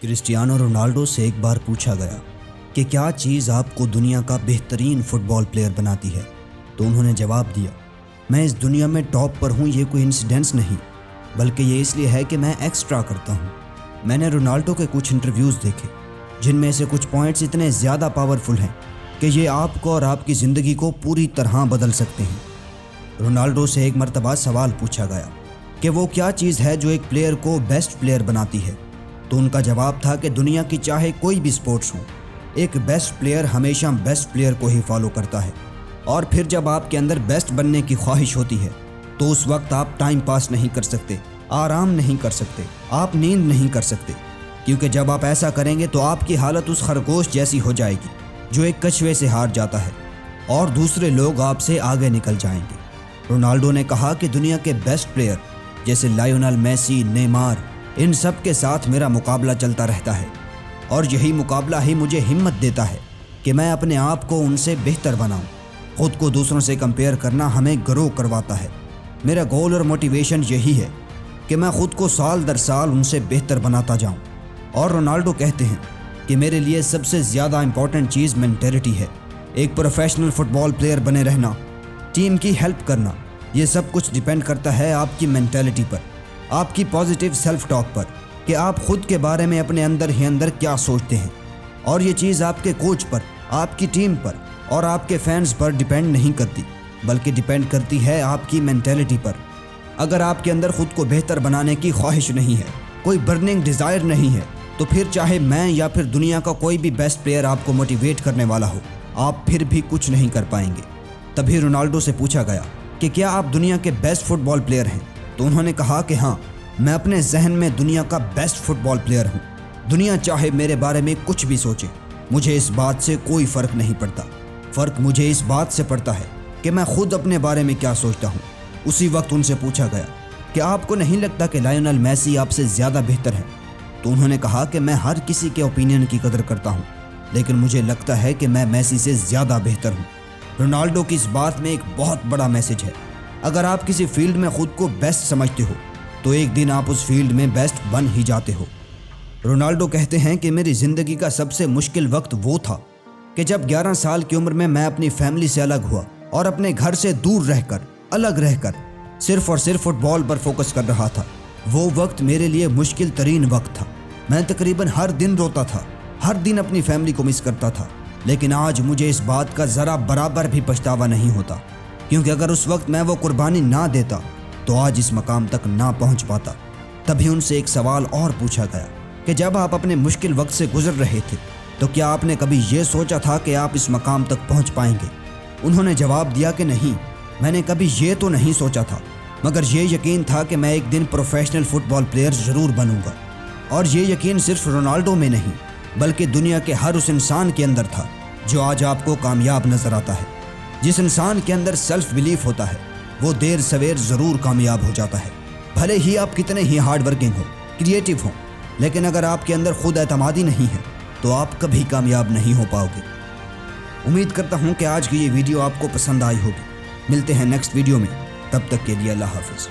Cristiano Ronaldo سے ایک بار پوچھا گیا کہ کیا چیز آپ کو دنیا کا بہترین فٹ بال پلیئر بناتی ہے، تو انہوں نے جواب دیا، میں اس دنیا میں ٹاپ پر ہوں، یہ کوئی انسیڈنس نہیں بلکہ یہ اس لیے ہے کہ میں ایکسٹرا کرتا ہوں۔ میں نے رونالڈو کے کچھ انٹرویوز دیکھے جن میں سے کچھ پوائنٹس اتنے زیادہ پاورفل ہیں کہ یہ آپ کو اور آپ کی زندگی کو پوری طرح بدل سکتے ہیں۔ رونالڈو سے ایک مرتبہ سوال پوچھا گیا کہ وہ کیا چیز ہے جو ایک پلیئر کو بیسٹ پلیئر بناتی ہے، تو ان کا جواب تھا کہ دنیا کی چاہے کوئی بھی سپورٹس ہو، ایک بیسٹ پلیئر ہمیشہ بیسٹ پلیئر کو ہی فالو کرتا ہے، اور پھر جب آپ کے اندر بیسٹ بننے کی خواہش ہوتی ہے تو اس وقت آپ ٹائم پاس نہیں کر سکتے، آرام نہیں کر سکتے، آپ نیند نہیں کر سکتے، کیونکہ جب آپ ایسا کریں گے تو آپ کی حالت اس خرگوش جیسی ہو جائے گی جو ایک کچھوے سے ہار جاتا ہے اور دوسرے لوگ آپ سے آگے نکل جائیں گے۔ رونالڈو نے کہا کہ دنیا کے بیسٹ پلیئر جیسے لائیونل میسی، نیمار، ان سب کے ساتھ میرا مقابلہ چلتا رہتا ہے، اور یہی مقابلہ ہی مجھے ہمت دیتا ہے کہ میں اپنے آپ کو ان سے بہتر بناؤں۔ خود کو دوسروں سے کمپیئر کرنا ہمیں گرو کرواتا ہے۔ میرا گول اور موٹیویشن یہی ہے کہ میں خود کو سال در سال ان سے بہتر بناتا جاؤں۔ اور رونالڈو کہتے ہیں کہ میرے لیے سب سے زیادہ امپورٹنٹ چیز مینٹیلٹی ہے۔ ایک پروفیشنل فٹ بال پلیئر بنے رہنا، ٹیم کی ہیلپ کرنا، یہ سب کچھ ڈیپینڈ کرتا ہے آپ کی مینٹیلٹی پر، آپ کی پازیٹیو سیلف ٹاک پر، کہ آپ خود کے بارے میں اپنے اندر ہی اندر کیا سوچتے ہیں۔ اور یہ چیز آپ کے کوچ پر، آپ کی ٹیم پر اور آپ کے فینز پر ڈیپینڈ نہیں کرتی، بلکہ ڈیپینڈ کرتی ہے آپ کی مینٹیلٹی پر۔ اگر آپ کے اندر خود کو بہتر بنانے کی خواہش نہیں ہے، کوئی برننگ ڈیزائر نہیں ہے، تو پھر چاہے میں یا پھر دنیا کا کوئی بھی بیسٹ پلیئر آپ کو موٹیویٹ کرنے والا ہو، آپ پھر بھی کچھ نہیں کر پائیں گے۔ تبھی رونالڈو سے پوچھا گیا کہ کیا آپ دنیا کے بیسٹ فٹ بال پلیئر ہیں، تو انہوں نے کہا کہ ہاں، میں اپنے ذہن میں دنیا کا بیسٹ فٹ بال پلیئر ہوں۔ دنیا چاہے میرے بارے میں کچھ بھی سوچے، مجھے اس بات سے کوئی فرق نہیں پڑتا۔ فرق مجھے اس بات سے پڑتا ہے کہ میں خود اپنے بارے میں کیا سوچتا ہوں۔ اسی وقت ان سے پوچھا گیا کہ آپ کو نہیں لگتا کہ لائیونل میسی آپ سے زیادہ بہتر ہے، تو انہوں نے کہا کہ میں ہر کسی کے اوپینین کی قدر کرتا ہوں، لیکن مجھے لگتا ہے کہ میں میسی سے زیادہ بہتر ہوں۔ رونالڈو کی اس بات میں ایک بہت بڑا میسج ہے۔ اگر آپ کسی فیلڈ میں خود کو بیسٹ سمجھتے ہو تو ایک دن آپ اس فیلڈ میں بیسٹ بن ہی جاتے ہو۔ رونالڈو کہتے ہیں کہ میری زندگی کا سب سے مشکل وقت وہ تھا کہ جب 11 سال کی عمر میں اپنی فیملی سے الگ ہوا اور اپنے گھر سے دور رہ کر صرف اور صرف فٹ بال پر فوکس کر رہا تھا۔ وہ وقت میرے لیے مشکل ترین وقت تھا۔ میں تقریباً ہر دن روتا تھا، ہر دن اپنی فیملی کو مس کرتا تھا، لیکن آج مجھے اس بات کا ذرا برابر بھی پچھتاوا نہیں ہوتا، کیونکہ اگر اس وقت میں وہ قربانی نہ دیتا تو آج اس مقام تک نہ پہنچ پاتا۔ تبھی ان سے ایک سوال اور پوچھا گیا کہ جب آپ اپنے مشکل وقت سے گزر رہے تھے تو کیا آپ نے کبھی یہ سوچا تھا کہ آپ اس مقام تک پہنچ پائیں گے؟ انہوں نے جواب دیا کہ نہیں، میں نے کبھی یہ تو نہیں سوچا تھا، مگر یہ یقین تھا کہ میں ایک دن پروفیشنل فٹ بال پلیئر ضرور بنوں گا۔ اور یہ یقین صرف رونالڈو میں نہیں بلکہ دنیا کے ہر اس انسان کے اندر تھا جو آج آپ کو کامیاب نظر آتا ہے۔ جس انسان کے اندر سیلف بلیف ہوتا ہے وہ دیر سویر ضرور کامیاب ہو جاتا ہے، بھلے ہی آپ کتنے ہی ہارڈ ورکنگ ہو، کریٹیو ہوں، لیکن اگر آپ کے اندر خود اعتمادی نہیں ہے تو آپ کبھی کامیاب نہیں ہو پاؤ گے۔ امید کرتا ہوں کہ آج کی یہ ویڈیو آپ کو پسند آئی ہوگی۔ ملتے ہیں نیکسٹ ویڈیو میں، تب تک کے لیے اللہ حافظ۔